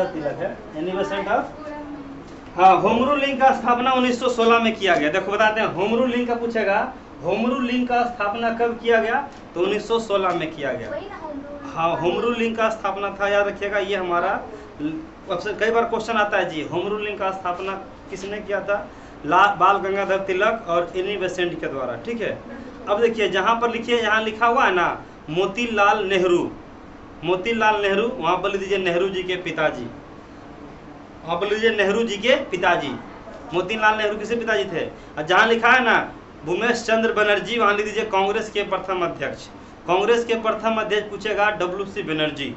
तिलक है anniversary of. हाँ, home rule league का स्थापना 1916 में किया गया। देखो बताते हैं, होम रूल लीग का पूछेगा, होम रूल लीग का स्थापना कब किया गया, तो 1916 में किया गया। हाँ, होम रूल लीग का स्थापना था, याद रखिएगा। ये हमारा अक्सर कई बार क्वेश्चन आता है जी, होम रूल लीग का स्थापना किसने किया था, बाल गंगाधर तिलक और एनी बेसेंट के द्वारा। ठीक है, अब देखिए जहाँ पर लिखिए, यहाँ लिखा हुआ है ना मोतीलाल नेहरू, मोतीलाल नेहरू, वहाँ पर लिख दीजिए नेहरू जी के पिताजी, वहाँ पर लीजिए नेहरू जी के पिताजी। मोतीलाल नेहरू किसके पिताजी थे। और जहाँ लिखा है ना भूमेश चंद्र बनर्जी, वहाँ लिख दीजिए कांग्रेस के प्रथम अध्यक्ष। कांग्रेस के प्रथम अध्यक्ष पूछेगा WC बनर्जी,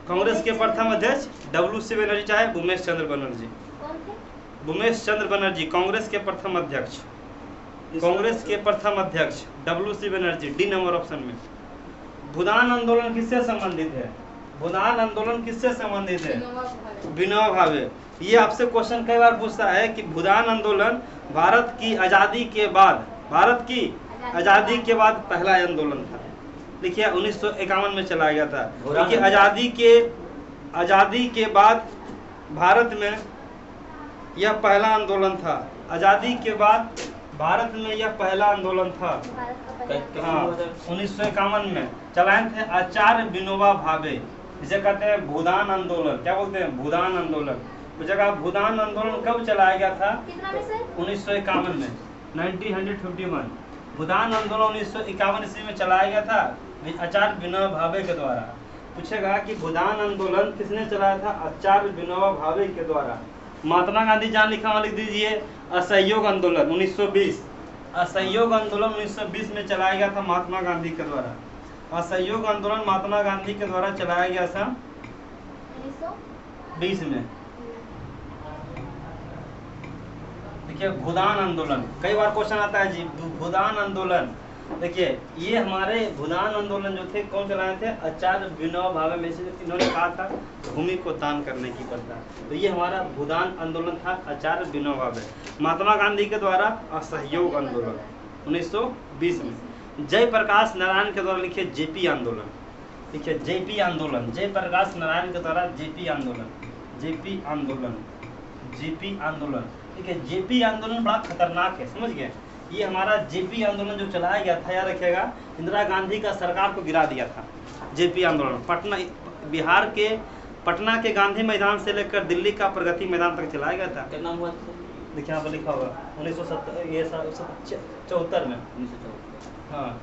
कांग्रेस के प्रथम अध्यक्ष WC बनर्जी चाहे भूमेश चंद्र बनर्जी, भूमेश चंद्र बनर्जी कांग्रेस के प्रथम अध्यक्ष, कांग्रेस के प्रथम अध्यक्ष WC Banerjee. D number option में। भूदान आंदोलन किससे संबंधित है, भूदान आंदोलन किससे संबंधित है, विनोबा भावे। ये आपसे क्वेश्चन कई बार पूछता है कि भूदान आंदोलन भारत की आज़ादी के बाद, भारत की आज़ादी के बाद पहला आंदोलन था। देखिए 1951 में चलाया गया था, क्योंकि आज़ादी के बाद भारत में यह पहला आंदोलन था। आज़ादी के बाद भारत में यह पहला आंदोलन था। हाँ, 1951 में चलाए थे आचार्य विनोबा भावे, जिसे कहते हैं भूदान आंदोलन। क्या बोलते हैं, भूदान आंदोलन। तो जगह भूदान आंदोलन कब चलाया गया था, 1951 में, 1951। भूदान आंदोलन 1951 ईस्वी में चलाया गया था आचार्य विनोबा भावे के द्वारा। पूछेगा कि भूदान आंदोलन किसने चलाया था, आचार्य विनोबा भावे के द्वारा। महात्मा गांधी जहाँ लिखा वहाँ लिख दीजिए असहयोग आंदोलन 1920, असहयोग आंदोलन 1920 में चलाया गया था महात्मा गांधी के द्वारा। असहयोग आंदोलन महात्मा गांधी के द्वारा चलाया गया था 1920 में। देखिए भूदान आंदोलन, कई बार क्वेश्चन आता है जी भूदान आंदोलन। देखिए ये हमारे भूदान आंदोलन जो थे कौन चलाए थे, आचार्य विनोबा भावे में से इन्होंने कहा था भूमि को दान करने की प्रथा। तो ये हमारा भूदान आंदोलन था आचार्य विनोबा भावे। महात्मा गांधी के द्वारा असहयोग आंदोलन 1920 में। जयप्रकाश नारायण के द्वारा लिखिए जेपी आंदोलन, देखिए जेपी आंदोलन, जयप्रकाश नारायण के द्वारा जेपी आंदोलन, जेपी आंदोलन, जेपी आंदोलन। देखिए जेपी आंदोलन बड़ा खतरनाक है, समझ गए। ये हमारा जेपी आंदोलन जो चलाया गया था, याद रखिएगा, इंदिरा गांधी का सरकार को गिरा दिया था। जेपी आंदोलन पटना, बिहार के पटना के गांधी मैदान से लेकर दिल्ली का प्रगति मैदान तक चलाया गया था। क्या नाम हुआ, देखिए यहाँ पर लिखा होगा 1974 में, हाँ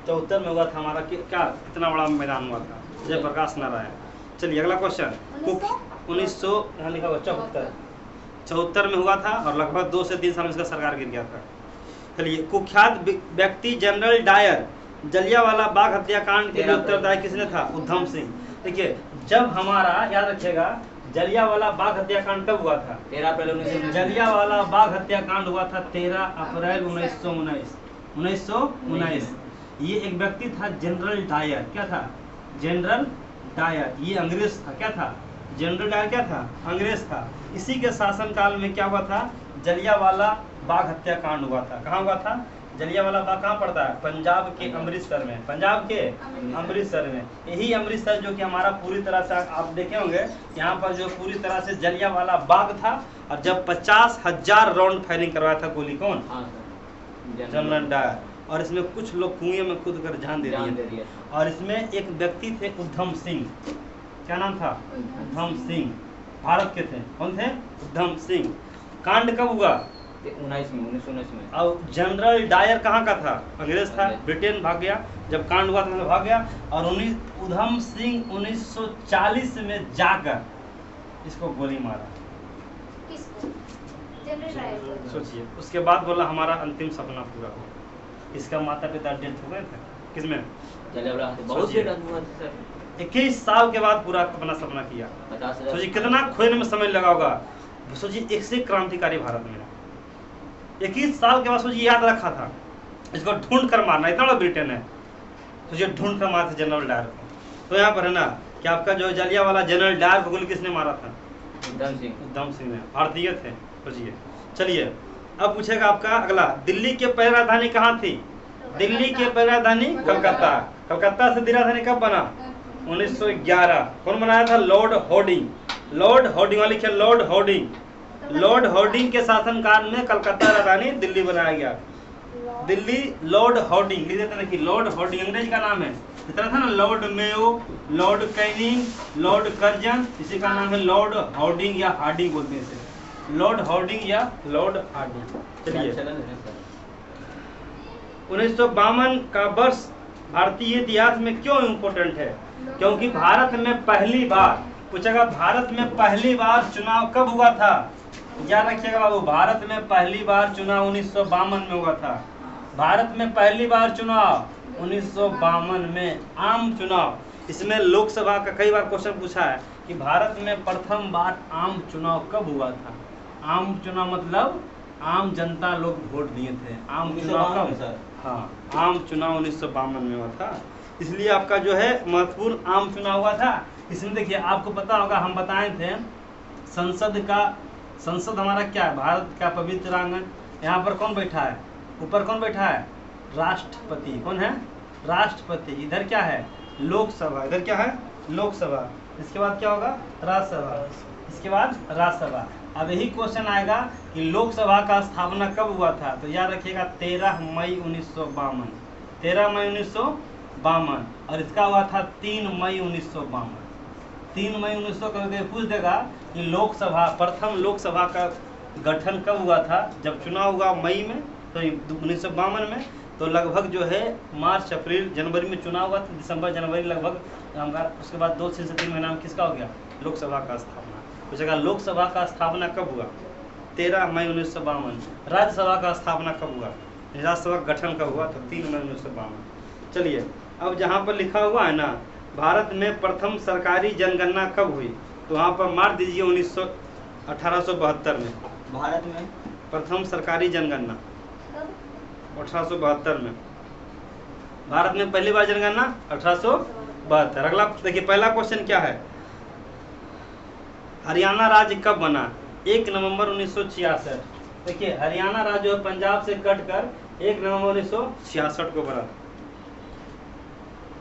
74 में हुआ था हमारा। क्या कितना बड़ा मैदान हुआ था, जयप्रकाश नारायण। चलिए अगला क्वेश्चन। 1900 यहाँ लिखा हुआ 74 में हुआ था और लगभग 2 से 3 साल में इसका सरकार गिर गया था। चलिए कुख्यात व्यक्ति जनरल डायर जलियांवाला बाग हत्याकांड के लिए उत्तरदायी किसने था, उधम सिंह। देखिए जब हमारा, याद रखिएगा, जलियांवाला बाग हत्याकांड कब हुआ था, 13 अप्रैल 1919। जलियांवाला बाग हत्याकांड हुआ था 13 अप्रैल 1919। ये एक व्यक्ति था जनरल डायर, क्या था, जनरल डायर। ये अंग्रेज था, क्या था, जनरल डायर क्या था, अंग्रेज था। इसी के शासनकाल में क्या हुआ था, जलियांवाला बाग हत्याकांड हुआ था। कहाँ हुआ था, जलियांवाला बाग कहाँ पड़ता है, पंजाब के अमृतसर में, पंजाब के अमृतसर में। यही अमृतसर जो कि हमारा पूरी तरह से आप देखे होंगे, यहाँ पर जो पूरी तरह से जलियांवाला बाग था। और जब 50,000 राउंड फायरिंग करवाया था गोली, कौन, जनरल डायर। और इसमें कुछ लोग कुएं में कूद कर जान दे दिए। और इसमें एक व्यक्ति थे उधम सिंह, क्या नाम था, उधम सिंह, भारत के थे। कौन थे, उधम सिंह। कांड कब हुआ, 1919 में। और जनरल डायर कहाँ का था, अंग्रेज था, ब्रिटेन भाग गया। जब कांड हुआ था तो भाग गया। और उधम सिंह 1940 में जाकर इसको गोली मारा, किसको, जनरल डायर। सोचिए, उसके बाद बोला हमारा अंतिम सपना पूरा हो। इसका माता पिता डेथ हो गए थे, किसमें, 21 साल के बाद पूरा अपना सपना किया। सोचिए कितना खोने में समय लगा होगा। सोचिए एक से क्रांतिकारी भारत में 21 साल के बाद, सोचिए याद रखा था इसको ढूंढ कर मारना, इतना बड़ा ब्रिटेन है। सोचिए ढूंढ कर मारते जनरल डायर को। तो यहाँ पर है ना कि आपका जो जलियांवाला जनरल डायर को गोली किसने मारा था, उधम सिंह, उधम सिंह ने, भारतीय थे। सोचिए। चलिए अब पूछेगा आपका अगला, दिल्ली की पहली राजधानी कहाँ थी, दिल्ली की पहली राजधानी कलकत्ता। कलकत्ता से दिल्ली राजधानी कब बना, 1911। कौन बनाया था? Lord Harding. लॉर्ड हॉर्डिंग वाले लिखे, लॉर्ड हॉर्डिंग। लॉर्ड हॉर्डिंग के शासनकाल में कलकत्ता राजधानी दिल्ली बनाया गया। दिल्ली लॉर्ड हॉर्डिंग लिख देते हैं कि लॉर्ड हॉर्डिंग अंग्रेज का नाम है। इस तरह था ना Lord Mayo, Lord Canning, Lord Curzon, इसी का नाम है लॉर्ड हॉर्डिंग या हार्डिंग बोलते हैं इसे, लॉर्ड हॉर्डिंग या लॉर्ड हार्डिंग। चलिए 1952 का वर्ष भारतीय इतिहास में क्यों इम्पोर्टेंट है? क्योंकि भारत में पहली बार पूछेगा, भारत में पहली बार चुनाव कब हुआ था? याद रखिएगा बाबू, भारत में पहली बार चुनाव 1952 में हुआ था। भारत में पहली बार चुनाव 1952 में, आम चुनाव। इसमें लोकसभा का कई बार क्वेश्चन पूछा है कि भारत में प्रथम बार आम चुनाव कब हुआ था? आम चुनाव मतलब आम जनता लोग वोट दिए थे। आम चुनाव कब? हाँ, आम चुनाव 1952 में हुआ था। इसलिए आपका जो है महत्वपूर्ण आम चुनाव हुआ था। इसमें देखिए आपको पता होगा, हम बताए थे संसद हमारा क्या है? भारत का पवित्र आंगन। यहाँ पर कौन बैठा है? ऊपर कौन बैठा है? राष्ट्रपति। कौन है? राष्ट्रपति। इधर क्या है? लोकसभा। इधर क्या है? लोकसभा। इसके बाद क्या होगा? राज्यसभा। इसके बाद राज्यसभा। अब यही क्वेश्चन आएगा कि लोकसभा का स्थापना कब हुआ था? तो याद रखिएगा 13 मई 1952। 13 मई 1952। और इसका हुआ था 3 मई 1952। 3 मई 1900 करके पूछ देगा कि लोकसभा, प्रथम लोकसभा का गठन कब हुआ था? जब चुनाव हुआ मई में, तो 1952 में, तो लगभग जो है मार्च अप्रैल जनवरी में चुनाव हुआ था, दिसंबर जनवरी लगभग। उसके बाद 2 से 3 महीना में किसका हो गया? लोकसभा का स्थापना। पूछेगा लोकसभा का स्थापना कब हुआ? 13 मई 1952। राज्यसभा का स्थापना कब हुआ? राज्यसभा गठन कब हुआ? तो 3 मई 1952। चलिए, अब जहाँ पर लिखा हुआ है ना भारत में प्रथम सरकारी जनगणना कब हुई, तो वहाँ पर मार दीजिए 1872 में। भारत में प्रथम सरकारी जनगणना 1872 में। भारत में पहली बार जनगणना 1872। अगला देखिए, पहला क्वेश्चन क्या है? हरियाणा राज्य कब बना? 1 नवंबर 1966। देखिए हरियाणा राज्य जो है पंजाब से कटकर 1 नवंबर 1966 को बना।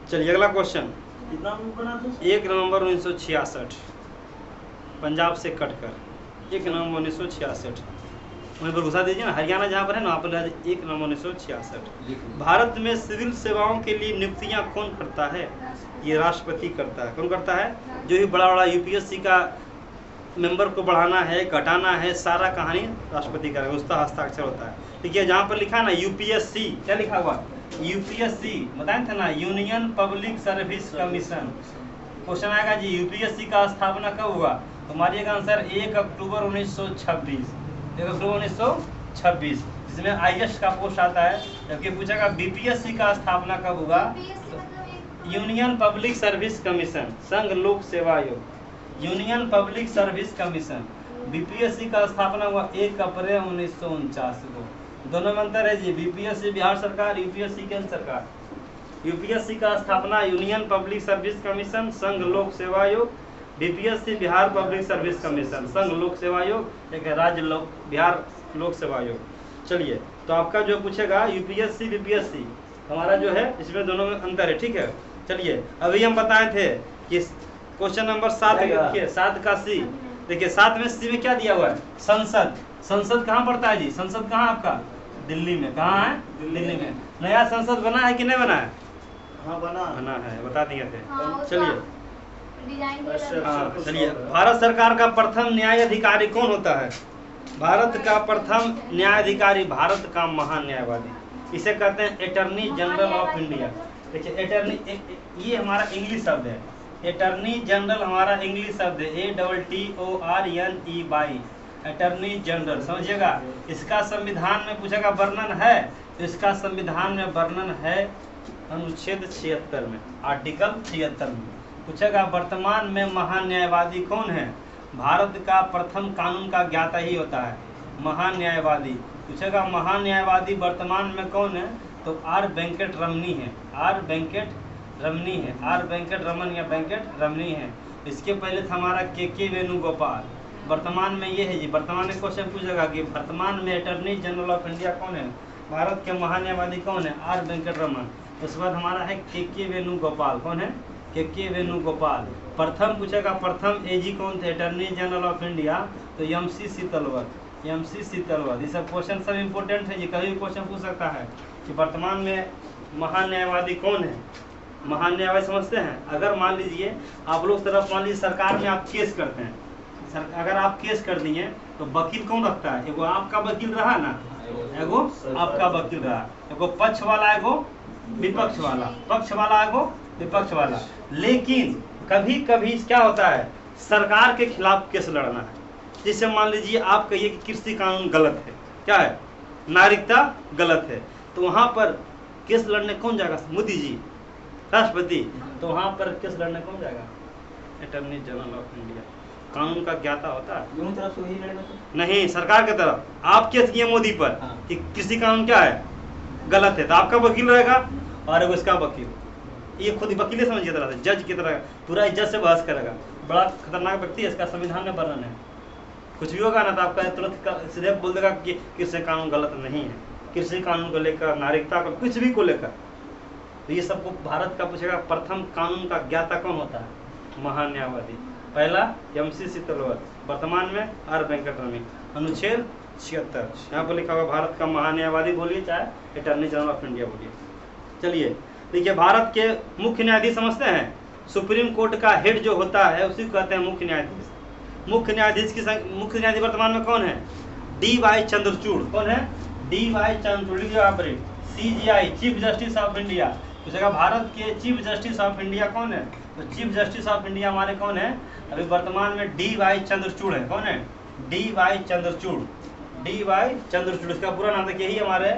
चलिए अगला क्वेश्चन, कितना बना था? 1 नवंबर 1966, पंजाब से कटकर 1 नवंबर 1966। वहीं पर घुसा दीजिए ना, हरियाणा जहाँ पर है ना वहाँ पर 1 नवंबर 1966। भारत में सिविल सेवाओं के लिए नियुक्तियाँ कौन करता है? ये राष्ट्रपति करता है। कौन करता है? जो भी बड़ा बड़ा यूपीएससी का मेंबर को बढ़ाना है, घटाना है, सारा कहानी राष्ट्रपति का है, उसका हस्ताक्षर होता है। ठीक है, जहाँ पर लिखा है ना यूपीएससी, क्या लिखा हुआ? यूपीएससी बताए थे ना, union public service commission. Question आएगा जी यूपीएससी का स्थापना कब हुआ? तो मारिएगा आंसर 1 अक्टूबर 1926। 1 अक्टूबर 1926, जिसमें आईएएस का पोस्ट आता है। जबकि पूछेगा बीपीएससी का स्थापना कब हुआ? यूनियन पब्लिक सर्विस कमीशन, संघ लोक सेवा आयोग, union public service commission. BPSC का स्थापना हुआ 1 अप्रैल 1949 को। दोनों में अंतर है जी, बीपीएससी बिहार सरकार, यूपीएससी केंद्र सरकार। यूपीएससी का स्थापना यूनियन पब्लिक सर्विस कमीशन, संघ लोक सेवा आयोग। BPSC Bihar public service commission, संघ लोक सेवा आयोग, एक राज्य बिहार लोक सेवा आयोग। चलिए, तो आपका जो पूछेगा यूपीएससी बीपीएससी हमारा जो है, इसमें दोनों में अंतर है। ठीक है, चलिए अभी हम बताए थे कि क्वेश्चन नंबर 7 देखिए, 7 का सी। देखिए 7 में सी में क्या दिया हुआ है? संसद। संसद कहाँ पड़ता है जी? संसद कहाँ आपका? दिल्ली में। कहाँ है? दिल्ली में। नया संसद बना है कि नहीं बना है? हाँ बना है, बता दिए थे। हाँ, चलिए हाँ, चलिए, भारत सरकार का प्रथम न्याय अधिकारी कौन होता है? भारत का प्रथम न्यायाधिकारी, भारत का महान न्यायवादी, इसे कहते हैं अटॉर्नी जनरल ऑफ इंडिया। देखिए अटॉर्नी, ये हमारा इंग्लिश शब्द है। अटॉर्नी जनरल हमारा इंग्लिश शब्द है, ATTORNE, अटॉर्नी जनरल, समझिएगा। इसका संविधान में पूछेगा वर्णन है, तो इसका संविधान में वर्णन है अनुच्छेद 76 में, आर्टिकल 76 में। पूछेगा वर्तमान में महान न्यायवादी कौन है? भारत का प्रथम कानून का ज्ञाता ही होता है महान न्यायवादी। पूछेगा महान न्यायवादी वर्तमान में कौन है? तो आर वेंकट रमनी है, आर वेंकट रमनी है, आर वेंकट रमन या वेंकट रमनी है। इसके पहले था हमारा के वेणुगोपाल। वर्तमान में ये है जी, वर्तमान में क्वेश्चन पूछेगा कि वर्तमान में अटॉर्नी जनरल ऑफ इंडिया कौन है? भारत के महान न्यायवादी कौन है? आर वेंकट रमन। उसके बाद हमारा है के वेणुगोपाल। कौन है? के वेणुगोपाल। प्रथम पूछेगा प्रथम एजी कौन थे, अटॉर्नी जनरल ऑफ इंडिया, तो MC शीतलवत, MC शीतलवत। ये सब क्वेश्चन सब इम्पोर्टेंट है जी, कभी भी क्वेश्चन पूछ सकता है कि वर्तमान में महान्यायवादी कौन है। महान्यायवादी समझते हैं, अगर मान लीजिए आप लोग तरफ मान लीजिए सरकार में आप केस करते हैं, अगर आप केस कर दिए तो वकील कौन रखता है, एगो आपका वकील रहा ना, एगो आपका वकील रहा, एगो पक्ष वाला, एगो विपक्ष वाला, पक्ष वाला एगो विपक्ष वाला। लेकिन कभी कभी क्या होता है, सरकार के खिलाफ केस लड़ना है, जिससे मान लीजिए आप कहिए कि कृषि कानून गलत है, क्या है, नागरिकता गलत है, तो वहां पर केस लड़ने कौन जाएगा, मोदी जी, राष्ट्रपति, तो वहां पर केस लड़ने कौन जाएगा, अटॉर्नी जनरल ऑफ इंडिया। कानून का ज्ञाता होता है, दोनों तरफ से वही लड़ेगा तो? नहीं, सरकार की तरफ आप केस किए मोदी पर कि कृषि कानून क्या है, गलत है, तो आपका वकील रहेगा और उसका वकील, ये खुद वकील समझिए तरह से, जज की तरह पूरा जज से बहस करेगा। बड़ा खतरनाक व्यक्ति है, इसका संविधान में वर्णन है। कुछ भी होगा ना तो आपका तुरंत सीधे बोल देगा कि कृषि कानून गलत नहीं है, कृषि कानून को लेकर, नागरिकता को, कुछ भी को लेकर। तो ये सबको भारत का पूछेगा प्रथम कानून का ज्ञाता कौन होता है, महान्यायवादी। पहला MC शीतलवत, वर्तमान में R वेंकटरमण। अनुच्छेद 76 यहाँ पर लिखा हुआ भारत का महान्यायवादी बोलिए, चाहे अटॉर्नी जनरल ऑफ इंडिया बोलिए। चलिए देखिए, भारत के मुख्य न्यायाधीश समझते हैं, सुप्रीम कोर्ट का हेड जो होता है उसी को कहते हैं मुख्य न्यायाधीश। मुख्य न्यायाधीश वर्तमान में कौन है, DY चंद्रचूड़। कौन है, DY Chandrachud. CJI chief justice of India पूछेगा, भारत के चीफ जस्टिस ऑफ इंडिया कौन है, तो चीफ जस्टिस ऑफ इंडिया हमारे कौन है, अभी वर्तमान में DY चंद्रचूड़ है। कौन है, DY चंद्रचूड़, DY चंद्रचूड़, इसका पूरा नाम देखिए, यही हमारे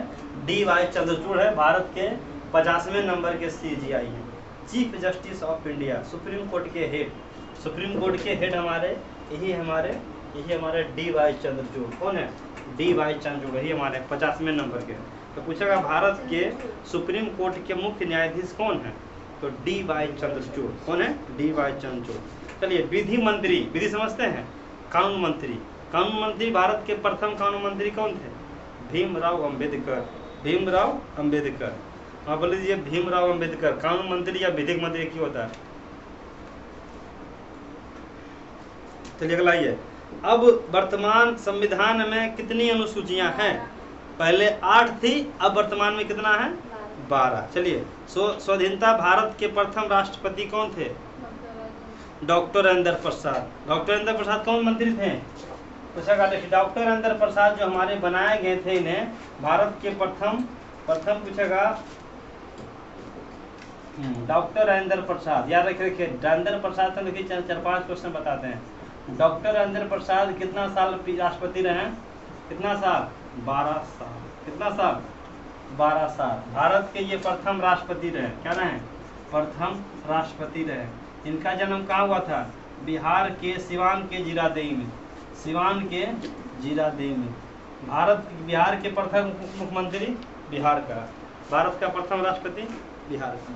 DY चंद्रचूड़ है, भारत के 50वें नंबर के CJI है, chief justice of India, supreme court के हेड। सुप्रीम कोर्ट के हेड हमारे यही हमारे DY चंद्रचूड़। कौन है, DY चंद्रचूड़, यही हमारे 50वें नंबर के। तो पूछेगा भारत के सुप्रीम कोर्ट के मुख्य न्यायाधीश कौन है, तो DY चंद्रचूड़। कौन है, DY चंद्रचूड़। चलिए विधि मंत्री, विधि समझते हैं, कानून मंत्री। कानून मंत्री भारत के प्रथम कानून मंत्री कौन थे, भीमराव अम्बेडकर। भीमराव अम्बेडकर। आप बोल लीजिए भीमराव अम्बेडकर। कानून मंत्री या विधिक मंत्री की होता है। चलिए अगला आइए, अब वर्तमान संविधान में कितनी अनुसूचियां हैं, पहले 8 थी, अब वर्तमान में कितना है, 12। चलिए, स्वाधीनता भारत के प्रथम राष्ट्रपति कौन थे, डॉक्टर राजेंद्र प्रसाद। डॉक्टर राजेंद्र प्रसाद कौन मंत्री थे, पूछेगा। देखिए डॉक्टर राजेंद्र प्रसाद जो हमारे बनाए गए थे, इन्हें भारत के प्रथम पूछेगा डॉक्टर राजेंद्र प्रसाद। याद रखिए राजेंद्र प्रसाद, देखिए 4-5 क्वेश्चन बताते हैं। डॉक्टर राजेंद्र प्रसाद कितना साल राष्ट्रपति रहे, कितना साल, 12 साल। कितना साल, 12 साल। भारत के ये प्रथम राष्ट्रपति रहे, क्या रहे, प्रथम राष्ट्रपति रहे। इनका जन्म कहाँ हुआ था, बिहार के सिवान के जीरादेई में, सिवान के जीरादेई में। बिहार के प्रथम मुख्यमंत्री बिहार का, भारत का प्रथम राष्ट्रपति बिहार का।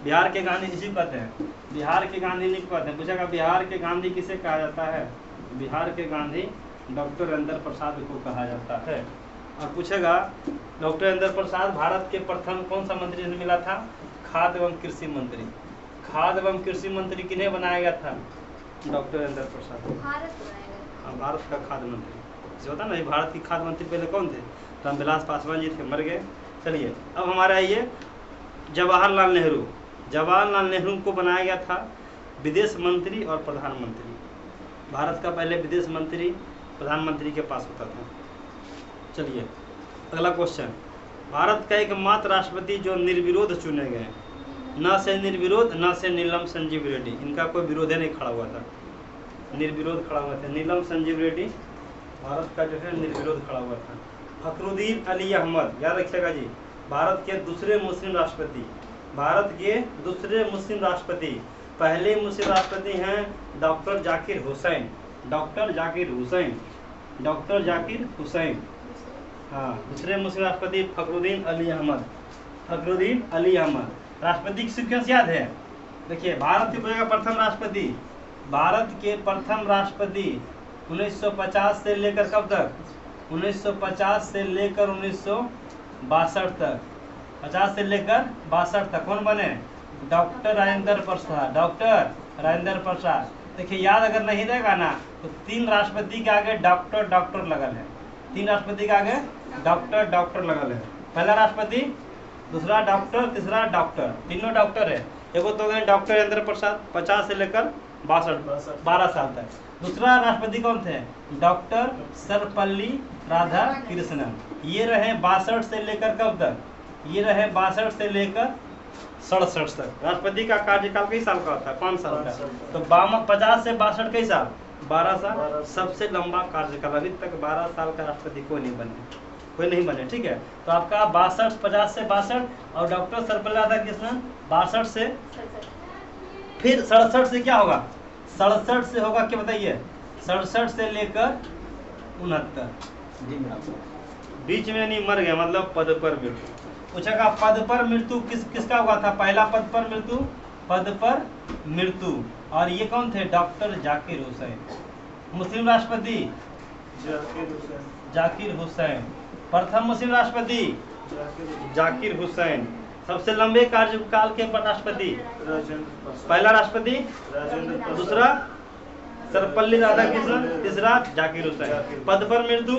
बिहार के गांधी किसी को कहते हैं, बिहार के गांधी नहीं कहते हैं। पूछेगा बिहार के गांधी किसे कहा जाता है, बिहार के गांधी डॉक्टर राजेंद्र प्रसाद को कहा जाता है। और पूछेगा डॉक्टर राजेंद्र प्रसाद भारत के प्रथम कौन सा मंत्री से मिला था, खाद्य एवं कृषि मंत्री। खाद्य एवं कृषि मंत्री किन्हें बनाया गया था, डॉक्टर राजेंद्र प्रसाद। हाँ, भारत का खाद्य मंत्री जो होता ना, भारत की खाद्य मंत्री पहले कौन थे, रामविलास पासवान जी थे, मर गए। चलिए अब हमारा ये जवाहरलाल नेहरू। जवाहरलाल नेहरू को बनाया गया था विदेश मंत्री और प्रधानमंत्री। भारत का पहले विदेश मंत्री प्रधानमंत्री के पास होता था। चलिए अगला क्वेश्चन, भारत का एकमात्र राष्ट्रपति जो निर्विरोध चुने गए, न से निर्विरोध न से नीलम संजीव रेड्डी, इनका कोई विरोध नहीं खड़ा हुआ था, निर्विरोध खड़ा हुआ था। नीलम संजीव रेड्डी भारत का जो है निर्विरोध खड़ा हुआ था। फखरुद्दीन अली अहमद, याद रखिएगा जी, भारत के दूसरे मुस्लिम राष्ट्रपति, भारत के दूसरे मुस्लिम राष्ट्रपति। पहले मुस्लिम राष्ट्रपति हैं doctor Zakir Hussain, doctor Zakir Hussain, doctor Zakir Hussain. हाँ, दूसरे मुस्लिम राष्ट्रपति फखरुद्दीन अली अहमद, फखरुद्दीन अली अहमद। राष्ट्रपति की सीक्वेंस याद है, देखिए भारत के प्रथम राष्ट्रपति, भारत के प्रथम राष्ट्रपति 1950 से लेकर कब तक, 1950 से लेकर 1962 तक, 50 से लेकर 62 तक कौन बने, डॉक्टर राजेंद्र प्रसाद, डॉक्टर राजेंद्र प्रसाद। देखिए याद अगर नहीं रहेगा ना तो 3 राष्ट्रपति के आगे डॉक्टर डॉक्टर लगल है, 3 राष्ट्रपति के आगे डॉक्टर डॉक्टर लगल है। पहला राष्ट्रपति, दूसरा डॉक्टर, तीसरा डॉक्टर, तीनों डॉक्टर है। एगो तो गए डॉक्टर राजेंद्र प्रसाद 50 से लेकर 62 12 साल तक। दूसरा राष्ट्रपति कौन थे? डॉक्टर सर्वपल्ली राधाकृष्णन। ये रहे 62 से लेकर कब तक? ये रहे 62 से लेकर 67 तक। राष्ट्रपति का कार्यकाल कई साल का होता है? 5 साल का। तो 50 से 62 कई साल? 12 साल। सबसे लंबा कार्यकाल। अभी तक 12 साल का राष्ट्रपति कोई नहीं बने, ठीक है। तो आपका 50 से 62 और डॉक्टर सर्वपल्ली राधाकृष्णन 62 से, फिर 67 से क्या होगा? 67 से होगा क्या बताइए? 67 से लेकर 69 बीच में नहीं मर गया, मतलब पद पर मृत्यु। पूछेगा पद पर मृत्यु किसका हुआ था? पहला पद पर मृत्यु और ये कौन थे? डॉक्टर जाकिर हुसैन। मुस्लिम राष्ट्रपति जाकिर हुसैन। प्रथम मुस्लिम राष्ट्रपति जाकिर हुसैन। सबसे लंबे कार्यकाल के राष्ट्रपति पहला राष्ट्रपति, दूसरा सर्वपल्ली राधाकृष्णन, तीसरा जाकिर हुसैन। पद पर मृत्यु,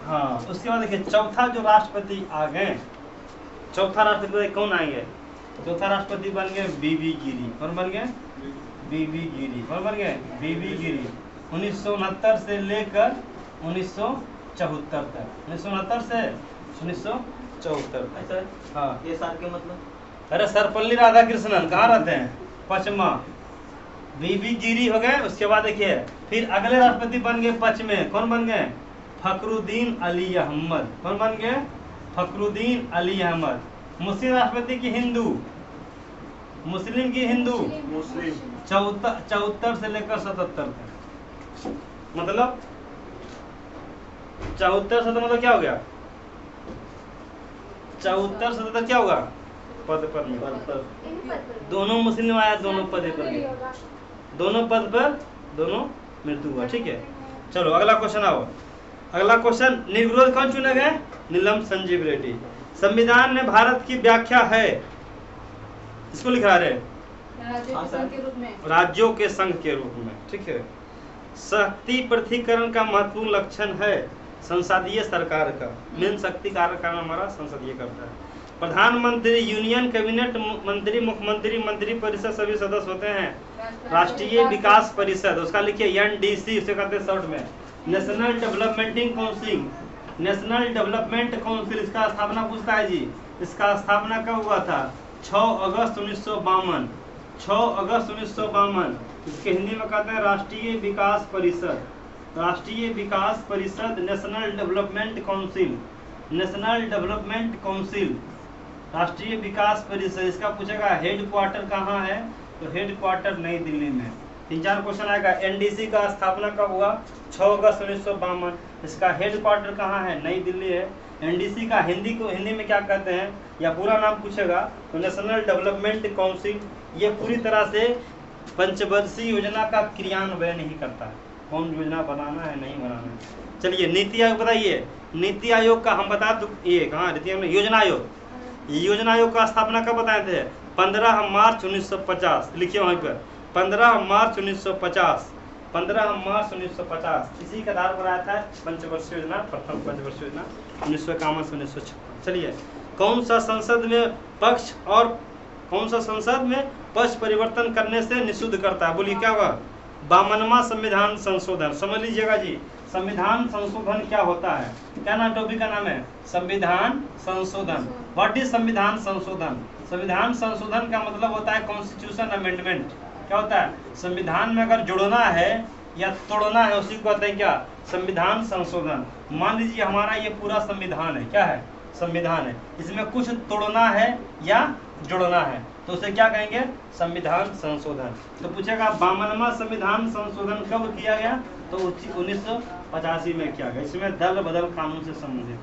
हाँ। उसके बाद देखिए चौथा जो राष्ट्रपति आ गए, चौथा राष्ट्रपति कौन आएंगे? चौथा राष्ट्रपति बन गए बीबी गिरी। कौन बन गए? बीबी गिरी। कौन बन गए? बीबी गिरी। 1969 से लेकर 1974 तक। 1969 से 1974 तक। हाँ, ये साल के मतलब? अरे सर्वपल्ली राधाकृष्णन कहाँ रहते हैं? पचमा। बीबी गिरी हो गए। उसके बाद देखिए फिर अगले राष्ट्रपति बन गए पचमे। कौन बन गए? फखरुद्दीन अली अहमद। कौन बन गए? फखरुद्दीन अली अहमद। मुस्लिम राष्ट्रपति की हिंदू, मुस्लिम की हिंदू, मुस्लिम 74 से लेकर 77 तक। मतलब 74 से मतलब क्या हो गया? 74 से तो क्या होगा? पद पर दोनों मुस्लिम आया, दोनों पद पर गए, दोनों पद पर दोनों मृत्यु हुआ, ठीक है। चलो अगला क्वेश्चन आओ। अगला क्वेश्चन, निर्विरोध कौन चुने गए? नीलम संजीव रेड्डी। संविधान में भारत की व्याख्या है, इसको लिखा रहे राज्यों के संघ के रूप में, ठीक है। शक्ति पृथकीकरण का महत्वपूर्ण लक्षण है संसदीय सरकार का। मेन शक्ति कार्यकाल हमारा संसदीय करता है। प्रधानमंत्री, यूनियन कैबिनेट मंत्री, मुख्यमंत्री, मंत्री परिषद सभी सदस्य होते हैं राष्ट्रीय विकास परिषद, उसका लिखिए NDC, उसे कहते हैं शॉर्ट में national development council. National development council, इसका स्थापना पूछता है जी। इसका स्थापना कब हुआ था? 6 अगस्त 1952। 6 अगस्त 1952। इसके हिंदी में कहते हैं राष्ट्रीय विकास परिषद। राष्ट्रीय विकास परिषद, national development council, national development council, राष्ट्रीय विकास परिषद। इसका पूछेगा हेड क्वार्टर कहाँ है? तो हेड क्वार्टर नई दिल्ली में। 3-4 क्वेश्चन आएगा। NDC का स्थापना कब हुआ? 6 अगस्त 1952। इसका हेड क्वार्टर कहाँ है? नई दिल्ली है। NDC का हिंदी में क्या कहते हैं या पूरा नाम पूछेगा तो नेशनल डेवलपमेंट काउंसिल। ये पूरी तरह से पंचवर्षीय योजना का क्रियान्वयन नहीं करता है, कौन योजना बनाना है नहीं बनाना है। चलिए नीति आयोग बताइए। नीति आयोग का हम बता दो, ये कहाँ योजना आयोग। योजना आयोग का स्थापना कब बताए थे? 15 मार्च 1950। लिखिए वहीं पर 15 मार्च 1950। 15 मार्च 1950। इसी के आधार पर आया था पंचवर्षीय योजना, प्रथम पंचवर्षीय योजना 1951 से 1956। चलिए कौन सा संसद में पक्ष परिवर्तन करने से निषिद्ध करता है? बोलिए क्या हुआ? 52वां संविधान संशोधन। समझ लीजिएगा जी, संविधान संशोधन क्या होता है? क्या नाम टॉपिक का नाम है? संविधान संशोधन। व्हाट इज संविधान संशोधन? संविधान संशोधन का मतलब होता है कॉन्स्टिट्यूशन अमेंडमेंट। क्या होता है? संविधान में अगर जोड़ना है या तोड़ना है उसी को कहते हैं क्या? संविधान संशोधन। मान लीजिए हमारा ये पूरा संविधान है, क्या है? संविधान है, इसमें कुछ तोड़ना है या जोड़ना है तो उसे क्या कहेंगे? संविधान संशोधन। तो पूछेगा 52वां संविधान संशोधन कब किया गया? तो 1985 में किया गया। इसमें दल बदल कानून से संबंधित,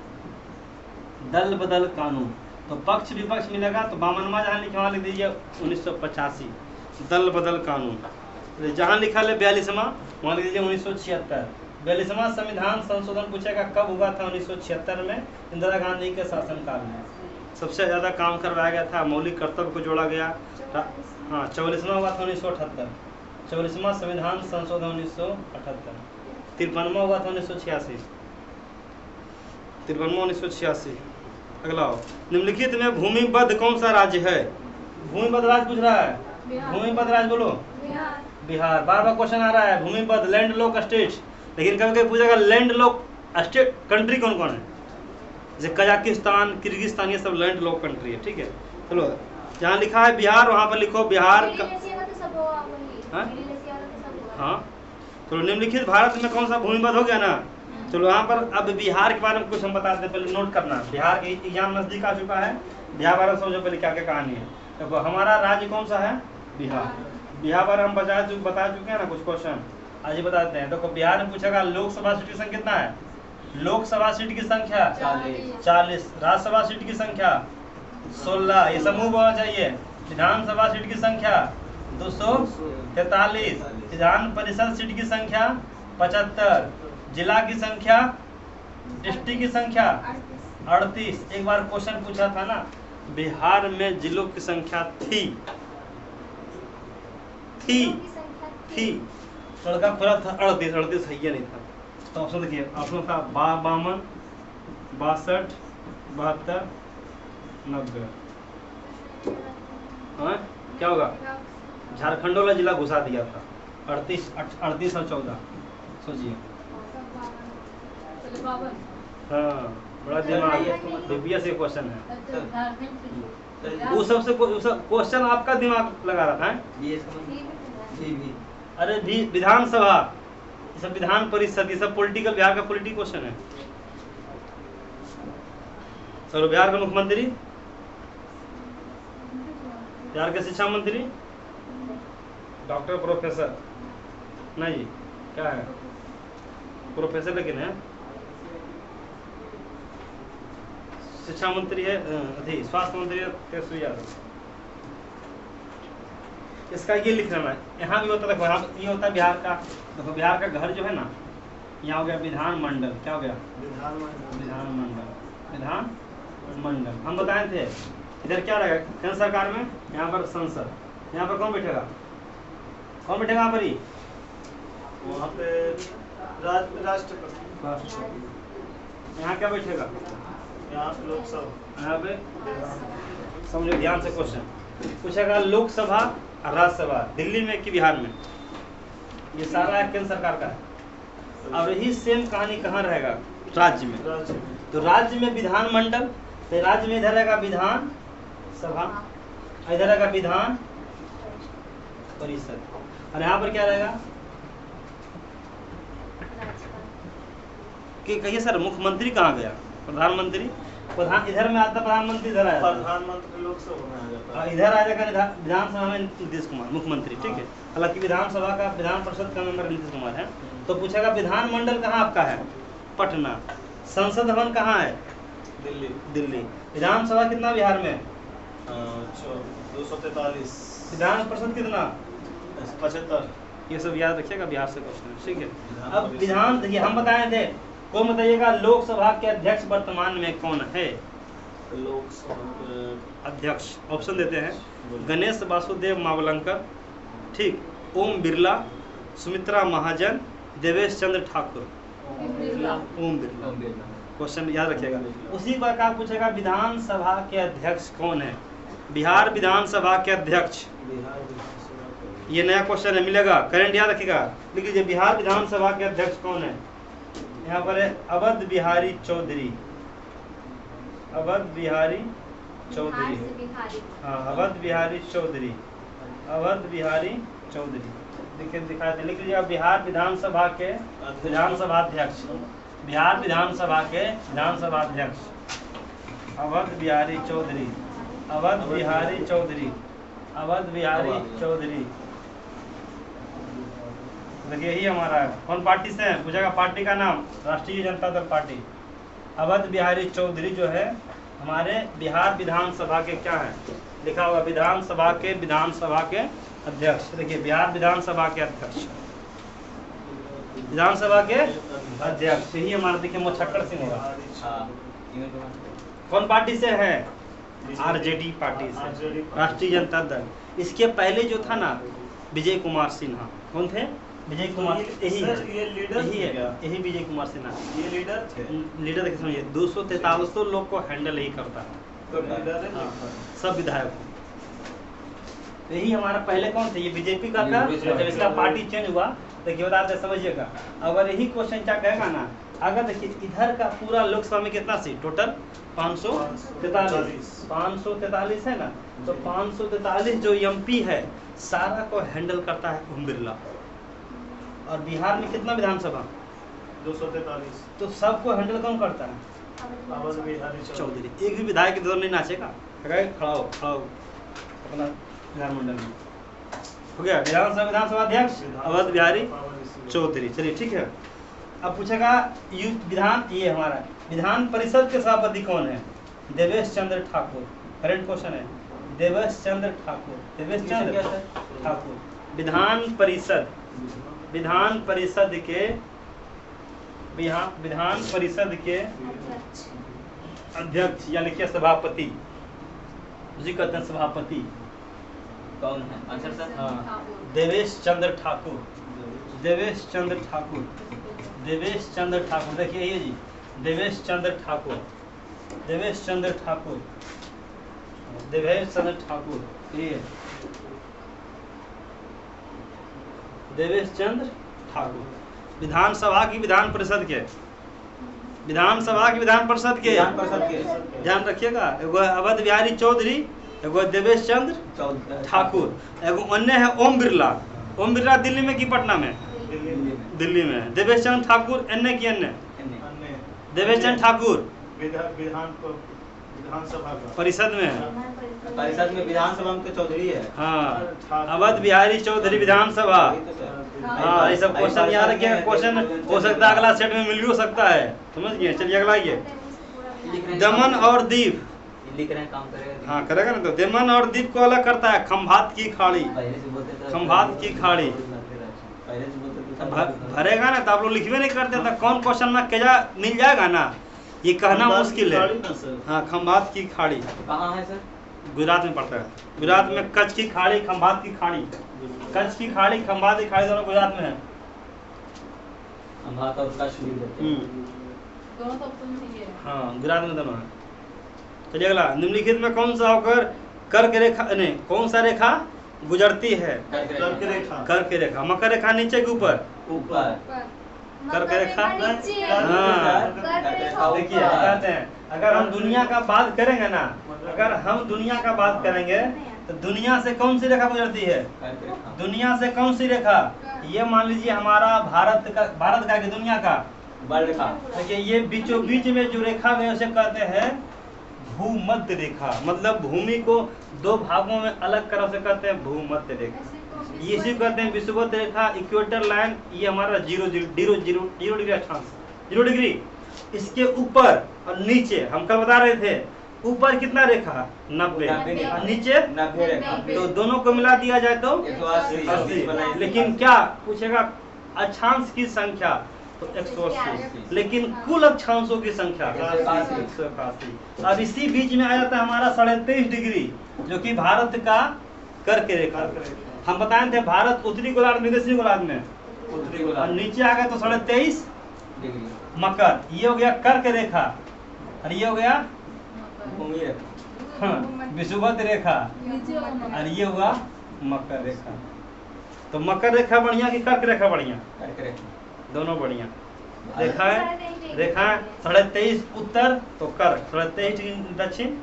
दल बदल कानून। तो पक्ष विपक्ष मिलेगा तो 52वां जहाँ लिखा वहाँ लिख दीजिए 1985 दल बदल कानून। जहाँ लिखा है 42वां वहाँ लिख दीजिए 1976। 42वां संविधान संशोधन पूछेगा कब हुआ था? 1976 में, इंदिरा गांधी के शासनकाल में। सबसे ज़्यादा काम करवाया गया था, मौलिक कर्तव्य को जोड़ा गया। हाँ, 44वां हुआ था 1978, 44वां संविधान संशोधन 1978, 53वां हुआ था 1986, 53वां 1986। अगला हो, निम्नलिखित में भूमिबद्ध कौन सा राज्य है? भूमिबद्ध राज्य पूछ रहा है, भूमिबद्ध राज्य बोलो। बिहार। बार बार क्वेश्चन आ रहा है भूमिबद्ध लैंड लॉक स्टेट, लेकिन कभी कभी पूछेगा लैंड लॉक स्टेट कंट्री कौन कौन है? जैसे कजाकिस्तान, किर्गिस्तान, ये सब लैंड लॉक कंट्री है, ठीक है। चलो, जहाँ लिखा है बिहार वहाँ पर लिखो बिहार का। हाँ, चलो, निम्नलिखित भारत में कौन सा भूमिबद्ध हो गया ना। चलो, यहाँ पर अब बिहार के बारे में कुछ हम बताते हैं, पहले नोट करना। बिहार के एग्जाम नजदीक आ चुका है, बिहार बारे में समझो पहले क्या क्या कहानी है। देखो, हमारा राज्य कौन सा है? बिहार। बिहार बारे हम बता चुके हैं ना कुछ क्वेश्चन, आज ही बताते हैं। देखो, बिहार में पूछेगा लोकसभा सीट की संख्या कितना है? लोकसभा सीट की संख्या 40, राज्यसभा सीट की संख्या 16, ये समूह बोलना चाहिए। विधानसभा सीट की संख्या 243, विधान परिषद सीट की संख्या 75, जिला की संख्या, डिस्ट्रिक्ट की संख्या 38। एक बार क्वेश्चन पूछा था ना, बिहार में जिलों की संख्या थी। लड़का खुला था 38 है, नहीं था। तो ऑप्शन देखिए, ऑप्शन था 52, 62, 72, 90। हाँ, क्या होगा? झारखंड वाला जिला घुसा दिया था। 38 और 14, सोचिए। हाँ, बड़ा दिमाग, बीपीएस से क्वेश्चन है। वो सबसे क्वेश्चन आपका दिमाग लगा रहा था। अरे भी विधानसभा, ये सब विधान परिषद, ये सब पॉलिटिकल, बिहार का पॉलिटिकल क्वेश्चन है। चलो, बिहार का मुख्यमंत्री, बिहार के शिक्षा मंत्री, डॉक्टर, प्रोफेसर, नहीं क्या है? प्रोफेसर लेकिन है। शिक्षा मंत्री है, स्वास्थ्य मंत्री है तेजस्वी यादव। इसका ये लिख लेना है। यहाँ भी होता है, ये होता है बिहार का। देखो, बिहार का घर जो है ना, यहाँ हो गया विधानमंडल। क्या हो गया? विधानमंडल। हम बताए थे इधर क्या रहेगा केंद्र सरकार में, यहाँ पर संसद। यहाँ पर कौन बैठेगा? यहाँ पर ही? वहाँ पे राष्ट्रपति। यहाँ क्या बैठेगा? यहाँ पे लोकसभा। यहाँ पे समझो ध्यान से, क्वेश्चन पूछेगा लोकसभा और राज्यसभा दिल्ली में कि बिहार में? ये सारा केंद्र सरकार का है। और यही सेम कहानी कहाँ रहेगा? राज्य में। तो राज्य में विधानमंडल, तो राज्य में इधर रहेगा विधान सभा, इधर रहेगा विधान परिषद, और यहाँ पर क्या रहेगा? कि कहिए सर, मुख्यमंत्री कहाँ गया? प्रधानमंत्री। प्रधान इधर में आता, प्रधानमंत्री इधर आया, प्रधानमंत्री लोकसभा में आ जाता है, इधर आ जाएगा विधानसभा में नीतीश कुमार मुख्यमंत्री, ठीक है। हालांकि विधानसभा का, विधान परिषद का मेंबर नीतीश कुमार है। तो पूछेगा विधानमंडल कहाँ आपका है? पटना। संसद भवन कहाँ है? दिल्ली। विधानसभा कितना बिहार में? 243। विधान परिषद कितना? 75। ये सब याद रखिएगा, बिहार से क्वेश्चन है, ठीक है। अब विधान देखिए, हम बताए थे, कौन बताइएगा लोकसभा के अध्यक्ष वर्तमान में कौन है? लोकसभा अध्यक्ष ऑप्शन देते हैं, गणेश वासुदेव मावलंकर, ठीक, ओम बिरला, सुमित्रा महाजन, देवेश चंद्र ठाकुर। ओम बिरला। क्वेश्चन याद रखिएगा। उसी प्रकार पूछेगा विधानसभा के अध्यक्ष कौन है? बिहार विधानसभा के अध्यक्ष, ये नया क्वेश्चन है, मिलेगा, करंट याद रखिएगा। लिख लीजिए, बिहार विधानसभा के अध्यक्ष कौन है? यहाँ पर है अवध बिहारी चौधरी। अवध बिहारी चौधरी, हाँ, अवध बिहारी चौधरी, अवध बिहारी चौधरी। देखिए, दिखाते, लिख लीजिए, बिहार विधानसभा के विधानसभा अध्यक्ष, बिहार विधानसभा के विधानसभा अध्यक्ष अवध बिहारी चौधरी, अवध बिहारी चौधरी, अवध बिहारी चौधरी। देखिए, यही हमारा है। कौन पार्टी से है? पूछेगा पार्टी का नाम, राष्ट्रीय जनता दल पार्टी। अवध बिहारी चौधरी जो है हमारे बिहार विधानसभा के क्या है? लिखा हुआ विधानसभा के अध्यक्ष। देखिए, बिहार विधानसभा के अध्यक्ष, विधानसभा के अध्यक्ष, यही हमारा, देखिए, मोछक्कर सिंह होगा। कौन पार्टी से है? आरजेडी पार्टी से, RJD राष्ट्रीय जनता दल। इसके पहले जो था ना विजय कुमार सिन्हा, कौन थे? विजय कुमार, यही है, सर, ये लीडर यही थे है, क्या? यही विजय कुमार सिन्हा। ये लीडर थे। लीडर देखिए समझिए 243 लोग को हैंडल ही करता है, तो लीडर है। हाँ, सब विधायक को। तो यही हमारा पहले कौन थे? ये बीजेपी का था। जब इसका पार्टी चेंज हुआ देखिए बताते समझिएगा। अगर यही क्वेश्चन क्या कहेगा ना, अगर देखिए इधर का पूरा लोकसभा में कितना सीट टोटल 543, 543 है ना, तो 543 जो एमपी है सारा को हैंडल करता है ओम बिरला। और बिहार में कितना विधानसभा? 243। तो सबको हैंडल कौन करता है? अवध बिहारी चौधरी। एक भी विधायक इधर नहीं नाचेगा, खड़ा हो अपना विधानमंडल में। हो गया विधानसभा अध्यक्ष अवध बिहारी चौधरी। चलिए ठीक है। अब पूछेगा ये हमारा विधान परिषद के सभापति कौन है? देवेश चंद्र ठाकुर। करंट क्वेश्चन है, देवेश चंद्र ठाकुर, देवेश चंद्र ठाकुर। विधान परिषद के अध्यक्ष यानी कि सभापति, उसी कहते हैं सभापति। कौन है? अच्छा सर, हाँ, देवेश चंद्र ठाकुर, देवेश चंद्र ठाकुर, देवेश चंद्र ठाकुर। देखिए ये जी देवेश चंद्र ठाकुर, देवेश चंद्र ठाकुर, देवेश चंद्र ठाकुर, ये देवेश चंद्र ठाकुर। विधानसभा की विधान परिषद के ध्यान रखिएगा। एगो अवध बिहारी चौधरी, एगो देवेश चंद्र ठाकुर, एगो अन्य है ओम बिरला। ओम बिरला दिल्ली में कि पटना में? दिल्ली में। देवेश चंद्र ठाकुर अन्य की अन्य देवेश चंद्र ठाकुर विधानसभा का परिषद में है। परिषद में विधानसभा में तो चौधरी है। हाँ, अवध बिहारी चौधरी विधानसभा। हाँ, ये सब क्वेश्चन याद रखिएगा। क्वेश्चन हो सकता है अगला सेट में मिल भी हो सकता है, समझ गए। चलिए अगला ये दमन और दीव लिख रहे हैं, काम करेगा। हाँ करेगा ना। तो दमन और दीव को अलग करता है खंभात की खाड़ी। पहले से बोलते थे खंभात की खाड़ी पहले से बोलते थे भरेगा ना, तो आप लोग लिखवे नहीं करते तो कौन क्वेश्चन में क्या मिल जाएगा ना, ये कहना मुश्किल है। हाँ, खंभात की खाड़ी कहाँ है सर? गुजरात में पड़ता है। गुजरात में कच्छ की खाड़ी, खंभात की खाड़ी। कच्छ की खाड़ी, खंभात की खाड़ी दोनों गुजरात में है। खंभात और कच्छ भी बोलते हैं। दोनों तो ऑप्शन में है। हाँ, गुजरात में दोनों है। चलिए अगला, निम्नलिखित में कौन सा होकर कर्क रेखा नहीं कौन सा रेखा गुजरती है? कर्क रेखा। मकर रेखा नीचे के ऊपर? ऊपर। कर्क रेखा नीचे। हाँ। देखिए कहते हैं अगर हम दुनिया का बात करेंगे ना, अगर हम दुनिया का बात करेंगे तो दुनिया से कौन सी रेखा गुजरती है? दुनिया से कौन सी रेखा? ये मान लीजिए हमारा भारत का कि दुनिया का बड़ रेखा। देखिए ये बीचों बीच में जो रेखा है उसे कहते हैं भूमध्य रेखा। मतलब भूमि को दो भागों में अलग करने से कहते हैं भूमध्य रेखा। ये इसी कहते हैं विषुवत रेखा, इक्वेटर लाइन। ये हमारा 0 डिग्री अक्षांश, 0 डिग्री। इसके ऊपर और नीचे हम कल बता रहे थे, ऊपर कितना रेखा? 90 और नीचे 90 रेखा। तो दोनों को मिला दिया जाए तो 180। लेकिन क्या पूछेगा अक्षांश की संख्या? तो 180। लेकिन कुल अक्षांशों की संख्या 181। अब इसी बीच में आ जाता है हमारा 23.5 डिग्री, जो कि भारत का कर्क रेखा। हम बताए थे भारत उत्तरी गोलार्ध में, दक्षिणी गोलार्ध में। और नीचे आ गए तो 23.5 डिग्री मकर। ये हो गया कर्क रेखा और ये हो गया भूमि रेखा। विषुवत रेखा और ये हुआ मकर रेखा। तो मकर रेखा बढ़िया कि कर्क रेखा बढ़िया? कर्क रेखा। दोनों बढ़िया। रेखा है 23.5 उत्तर तो कर्क, 23.5 दक्षिण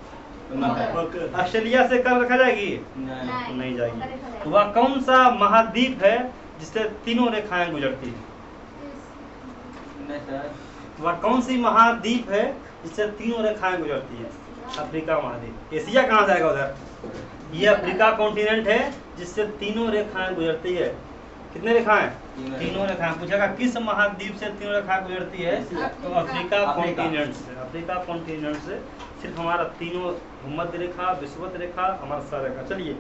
ऑस्ट्रेलिया से कर्क रखा जाएगी? नहीं जाएगी। तो वह कौन सा महाद्वीप है जिससे तीनों रेखाएं गुजरती है? वह कौन सी महाद्वीप है जिससे तीनों रेखाएं गुजरती है? अफ्रीका महाद्वीप। एशिया कहाँ से आएगा उधर? ये अफ्रीका कॉन्टिनेंट है जिससे तीनों रेखाएं गुजरती है। कितने रेखाएं? तीनों रेखाएं। पूछेगा किस महाद्वीप से तीनों रेखाएं गुजरती है? तो अफ्रीका कॉन्टिनेंट से। अफ्रीका कॉन्टिनेंट से सिर्फ हमारा तीनों भूमध्य रेखा, विषुवत रेखा, हमारा सर रेखा। चलिए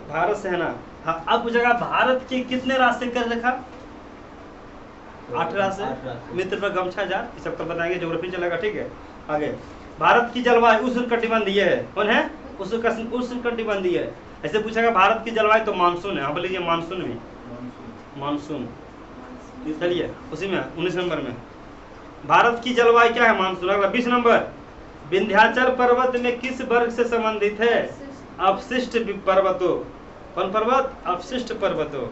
भारत से है ना। हाँ, अब पूछेगा भारत के कितने राष्ट्र से कर रेखा? 8 राष्ट्र। मित्र पर गमछा जार, ये सब कल बताएंगे, ज्योग्राफी चलेगा। ठीक है, आगे भारत की जलवायु उष्णकटिबंधीय है। कौन है? उष्णकटिबंधीय है। ऐसे पूछेगा भारत की जलवायु तो मानसून है। हाँ बोलिए मानसून में, मानसून। चलिए उसी में 19 नंबर में भारत की जलवायु क्या है? मानसून। अगला 20 नंबर, विंध्याचल पर्वत में किस वर्ग से संबंधित है? अवशिष्ट पर्वतों। कौन पर्वत? अवशिष्ट पर्वतों।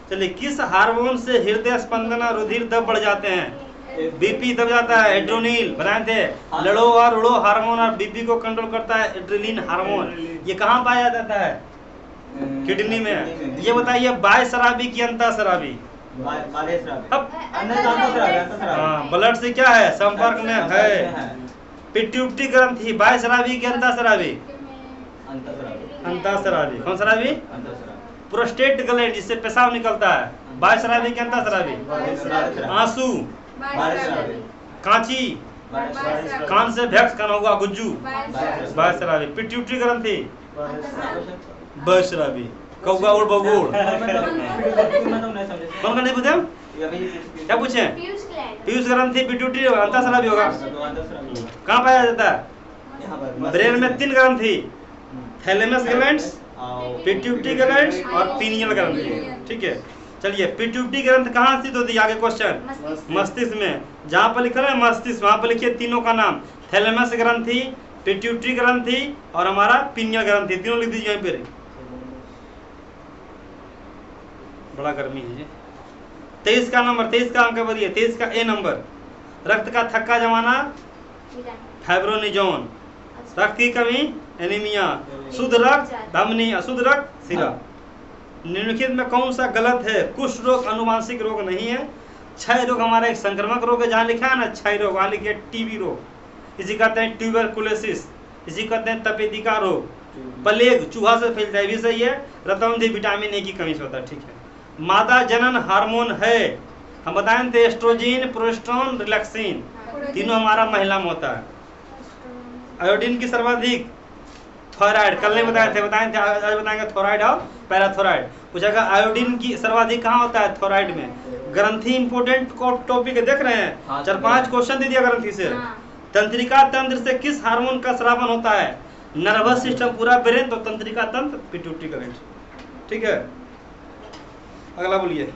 चलिए किस हार्मोन से हृदय स्पंदन और रुधिर दब बढ़ जाते हैं? बीपी दब जाता है, एड्रेनलिन बनाए थे। लड़ो और उड़ो हार्मोन और बीपी को कंट्रोल करता है एड्रेनलिन हार्मोन। ये कहाँ पाया जाता है? किडनी में। ये बताइए बाह्य शराबी की अंतः शराबी? अब हाँ, ब्लड से क्या है? संपर्क में है। पिट्यूटरी ग्रंथि बाह्य शराबी की अंतः शराबी? अंतः शराबी। कौन शराबी? प्रोस्टेट ग्लैंड जिससे पेशाब निकलता है, बाह्य शराबी की अंतः शराबी? आंसू, कांची, कान से भैक्स कान होगा गुज्जू, बाह्य शराबी। पिट्यूटरी ग्रंथि बाह्य शराबी। कौवा उड़ बगुड़। कौन का नहीं पूछे? क्या पूछे? पीयूष ग्रंथि पिट्यूटरी अंतः शराबी होगा। कहाँ पाया जाता है? ब्रेन में 3 ग्रंथि, थैलेमस ग्लैंड्स, पिट्यूटरी ग्लैंड्स और पीनियल ग्रंथि। ठीक है, चलिए पिट्यूटरी ग्रंथ कहाँ स्थित होती है? आगे क्वेश्चन मस्तिष्क में। जहाँ पर लिखा है मस्तिष्क वहाँ पर लिखिए तीनों का नाम, थैलेमस ग्रंथि, पिट्यूटरी ग्रंथि और हमारा पीनियल ग्रंथि। तीनों लिख दीजिए यहाँ पे। बड़ा गर्मी है। 23 का नंबर, 23 का अंक बताइए। 23 का ए नंबर, रक्त का थक्का जमाना, फाइब्रोनिजोन। रक्त की कमी, एनीमिया। शुद्ध रक्त धमनी, अशुद्ध रक्त सिरा। निम्नलिखित में कौन सा गलत है? कुष्ठ रोग अनुवांशिक रोग नहीं है। क्षय रोग हमारा एक संक्रामक रोग है, जहाँ लिखा है ना क्षय रोग, वहाँ लिखिए टीबी रोग। इसी कहते हैं ट्यूबरकुलोसिस, इसी कहते हैं तपेदिका रोग। प्लेग चूहा से फैलता है, भी सही है। रतौंधी विटामिन ए की कमी से होता है। ठीक है, मादा जनन हार्मोन है, हम बताएं थे एस्ट्रोजन, प्रोजेस्टेरोन, रिलैक्सिन। तीनों हमारा महिला में होता है। आयोडीन की सर्वाधिक, थायराइड। कल नहीं बताए थे आज बताएंगे थायराइड और पैराथायराइड। पूछेगा आयोडीन की सर्वाधिक कहाँ होता है? थायराइड में। ग्रंथि इंपोर्टेंट टॉपिक देख रहे हैं, 4-5 क्वेश्चन दे दिया ग्रंथि से। तंत्रिका तंत्र से किस हार्मोन का स्रावन होता है? नर्वस सिस्टम पूरा ब्रेन, तो तंत्रिका तंत्र पिट्यूटरी ग्लैंड। ठीक है, अगला बोलिए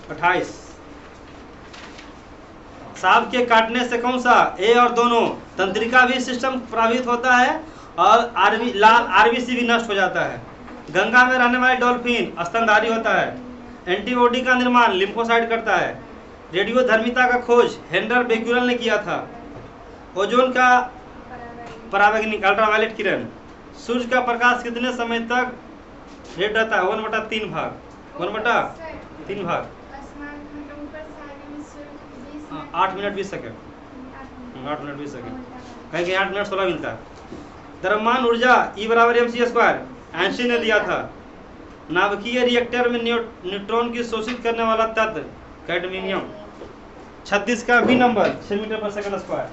28। सांप के काटने से कौन सा? ए और दोनों। तंत्रिका भी सिस्टम प्रभावित होता है और आरबीसी भी नष्ट हो जाता है। गंगा में रहने वाले डॉल्फिन स्तनधारी होता है। एंटीबॉडी का निर्माण लिम्फोसाइट करता है। रेडियोधर्मिता का खोज हेनरी बेक्यूरेल ने किया था। ओजोन का परावैंगनिक अल्ट्रावायलेट किरण। सूर्य का प्रकाश कितने समय तक रेड रहता है? 1/3 भाग। 1/3 भाग, 8 मिनट 20 सेकंड। 8 मिनट 20 सेकंड, कहेंगे 8 मिनट 16 मिलता है। द्रव्यमान ऊर्जा E = mc², आइंस्टीन ने दिया था। नाभिकीय रिएक्टर में न्यूट्रॉन की शोषित करने वाला तत्व कैडमियम। 36 का बी नंबर, 6 मीटर पर सेकंड स्क्वायर।